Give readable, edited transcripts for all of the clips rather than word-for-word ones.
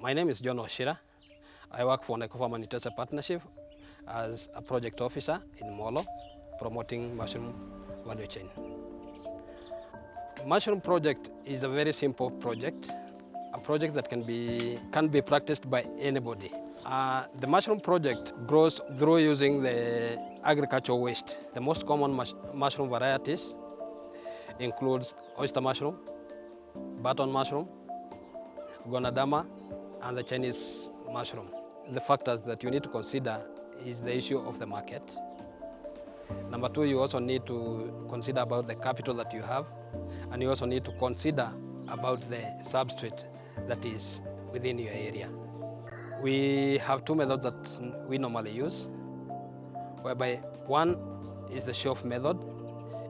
My name is John Oshira. I work for Necofarm Nutesa Partnership as a project officer in Molo, promoting mushroom value chain. Mushroom project is a very simple project, a project that can be practiced by anybody. The mushroom project grows through using the agricultural waste. The most common mushroom varieties includes oyster mushroom, button mushroom, gonadama, and the Chinese mushroom. The factors that you need to consider is the issue of the market. Number two, you also need to consider about the capital that you have, and you also need to consider about the substrate that is within your area. We have two methods that we normally use, whereby one is the shelf method.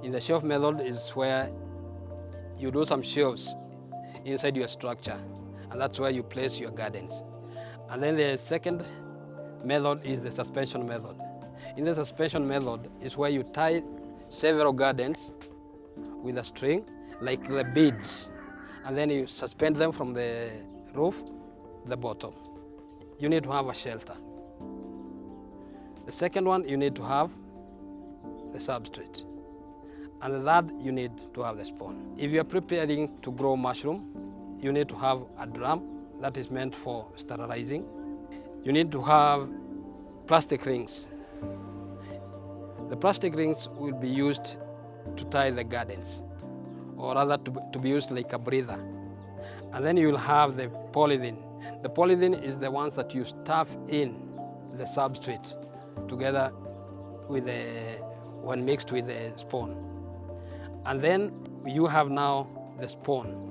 In the shelf method is where you do some shelves inside your structure, and that's where you place your gardens. And then the second method is the suspension method. In the suspension method is where you tie several gardens with a string, like the beads, and then you suspend them from the roof to the bottom. You need to have a shelter. The second one, you need to have the substrate. And the third, you need to have the spawn. If you are preparing to grow mushroom, you need to have a drum that is meant for sterilizing. You need to have plastic rings. The plastic rings will be used to tie the gardens, or rather to be used like a breather. And then you will have the polythene. The polythene is the ones that you stuff in the substrate together with when mixed with the spawn. And then you have now the spawn.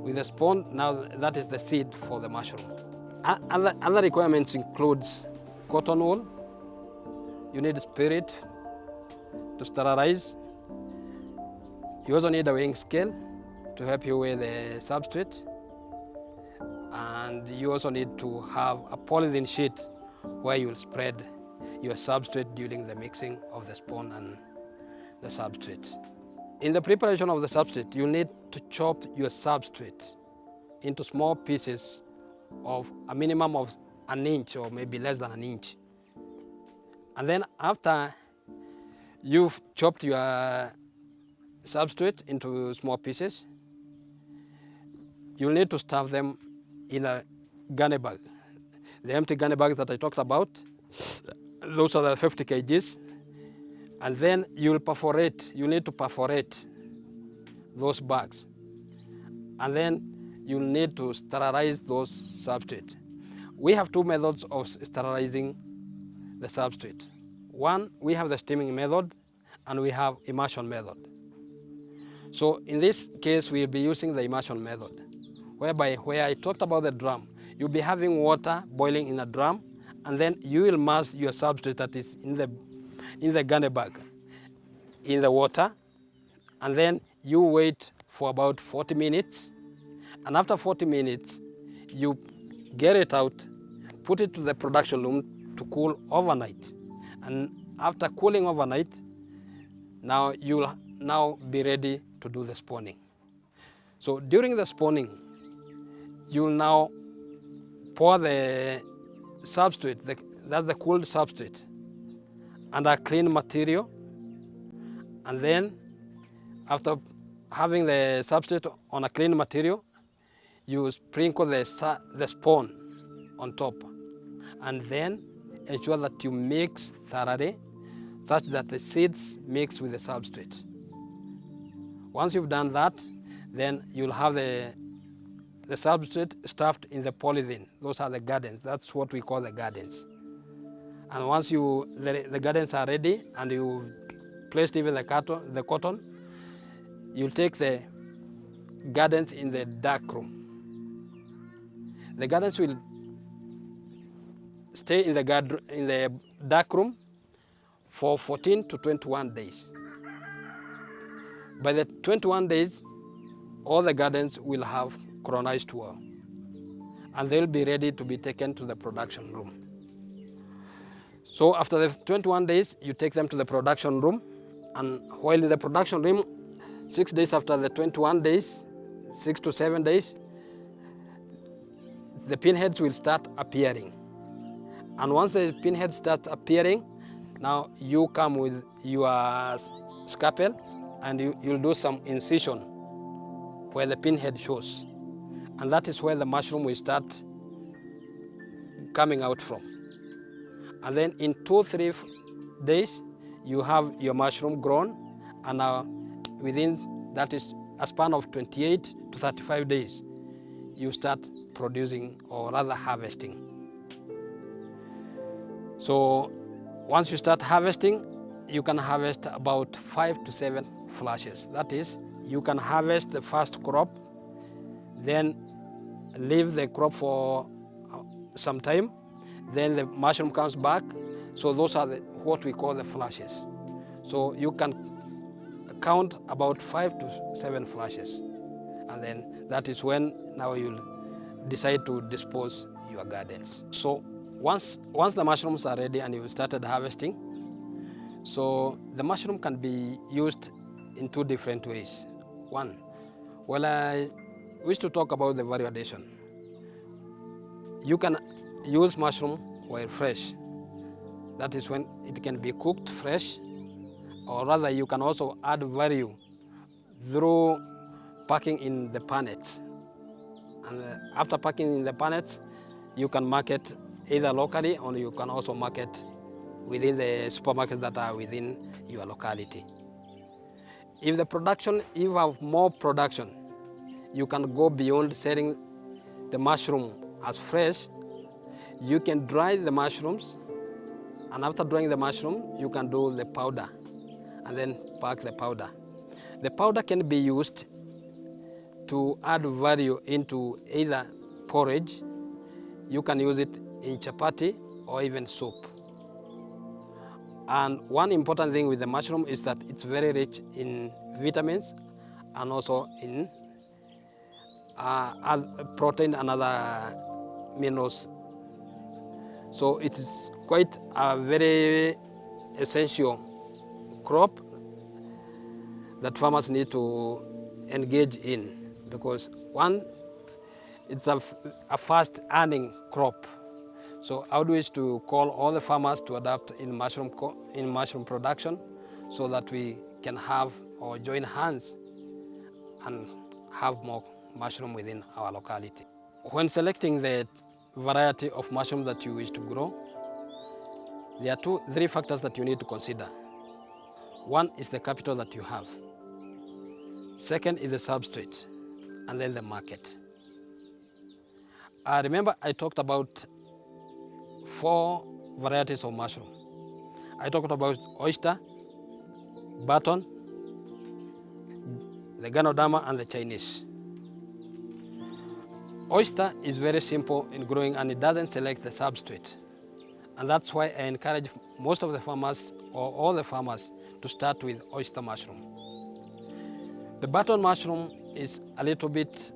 With the spawn, now that is the seed for the mushroom. Other requirements includes cotton wool. You need spirit to sterilize. You also need a weighing scale to help you weigh the substrate. And you also need to have a polythene sheet where you will spread your substrate during the mixing of the spawn and the substrate. In the preparation of the substrate, you need to chop your substrate into small pieces of a minimum of an inch or maybe less than an inch. And then after you've chopped your substrate into small pieces, you'll need to stuff them in a gunny bag. The empty gunny bags that I talked about, those are the 50 kgs. And then you need to perforate those bags. And then you'll need to sterilize those substrate. We have two methods of sterilizing the substrate. One, we have the steaming method, and we have immersion method. So in this case, we'll be using the immersion method, whereby where I talked about the drum, you'll be having water boiling in a drum, and then you will immerse your substrate that is in the gunny bag in the water, and then you wait for about 40 minutes. And after 40 minutes, you get it out, put it to the production room to cool overnight. And after cooling overnight, now you'll now be ready to do the spawning. So during the spawning, you'll now pour the substrate, that's the cooled substrate, under clean material. And then after having the substrate on a clean material, you sprinkle the spawn on top. And then ensure that you mix thoroughly such that the seeds mix with the substrate. Once you've done that, then you'll have the substrate stuffed in the polythene. Those are the gardens. That's what we call the gardens. And once the gardens are ready and you placed even the cotton, you'll take the gardens in the dark room. The gardens will stay in the dark room for 14 to 21 days. By the 21 days, all the gardens will have colonized well, and they'll be ready to be taken to the production room. So after the 21 days, you take them to the production room, and while in the production room, 6 days after the 21 days, 6 to 7 days, the pinheads will start appearing. And once the pinhead starts appearing, now you come with your scalpel and you'll do some incision where the pinhead shows. And that is where the mushroom will start coming out from. And then in 2-3 days, you have your mushroom grown, and now within, that is a span of 28 to 35 days, you start producing, or rather harvesting. So once you start harvesting, you can harvest about 5 to 7 flushes. That is, you can harvest the first crop, then leave the crop for some time, then the mushroom comes back. So those are what we call the flushes. So you can count about 5 to 7 flushes, and then that is when now you'll decide to dispose your gardens. So once the mushrooms are ready and you've started harvesting, so the mushroom can be used in 2 different ways. One, well, I wish to talk about the value addition. You can use mushroom while fresh. That is when it can be cooked fresh, or rather you can also add value through packing in the punnets. And after packing in the punnets, you can market either locally, or you can also market within the supermarkets that are within your locality. If you have more production, you can go beyond selling the mushroom as fresh. You can dry the mushrooms, and after drying the mushroom, you can do the powder and then pack the powder. The powder can be used to add value into either porridge. You can use it in chapati or even soup. And one important thing with the mushroom is that it's very rich in vitamins and also in protein and other minerals. So it is quite a very essential crop that farmers need to engage in, because one, it's a fast earning crop. So I would wish to call all the farmers to adapt in mushroom production, so that we can have or join hands and have more mushroom within our locality. When selecting the variety of mushroom that you wish to grow, there are 3 factors that you need to consider. One is the capital that you have. Second is the substrate, and then the market. Remember I talked about 4 varieties of mushroom. I talked about oyster, button, the Ganoderma, and the Chinese. Oyster is very simple in growing, and it doesn't select the substrate. And that's why I encourage most of the farmers, or all the farmers, to start with oyster mushroom. The button mushroom is a little bit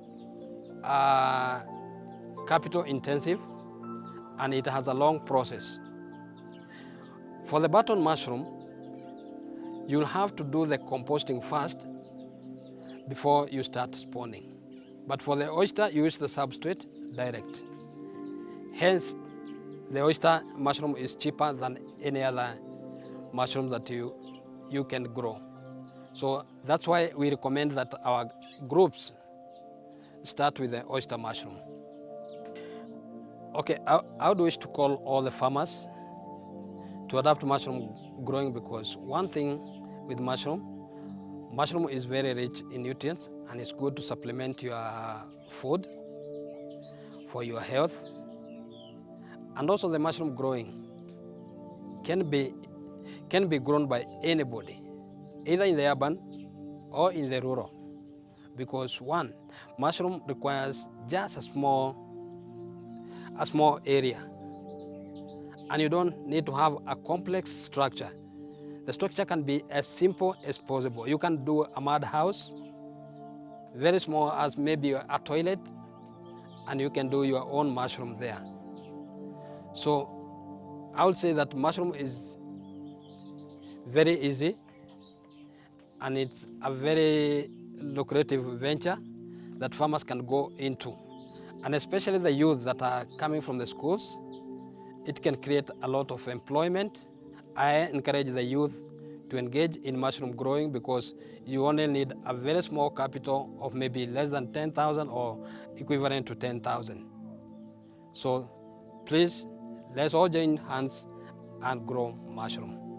capital intensive, and it has a long process. For the button mushroom, you'll have to do the composting first before you start spawning. But for the oyster, you use the substrate direct. Hence, the oyster mushroom is cheaper than any other mushroom that you can grow. So that's why we recommend that our groups start with the oyster mushroom. Okay, I would wish to call all the farmers to adopt mushroom growing, because one thing with mushroom is very rich in nutrients, and it's good to supplement your food for your health. And also the mushroom growing can be grown by anybody, either in the urban or in the rural, because one, mushroom requires just a small area, and you don't need to have a complex structure. The structure can be as simple as possible. You can do a mud house, very small, as maybe a toilet, and you can do your own mushroom there. So I would say that mushroom is very easy, and it's a very lucrative venture that farmers can go into. and especially the youth that are coming from the schools. It can create a lot of employment. I encourage the youth to engage in mushroom growing because you only need a very small capital of maybe less than 10,000 or equivalent to 10,000. So please, let's all join hands and grow mushroom.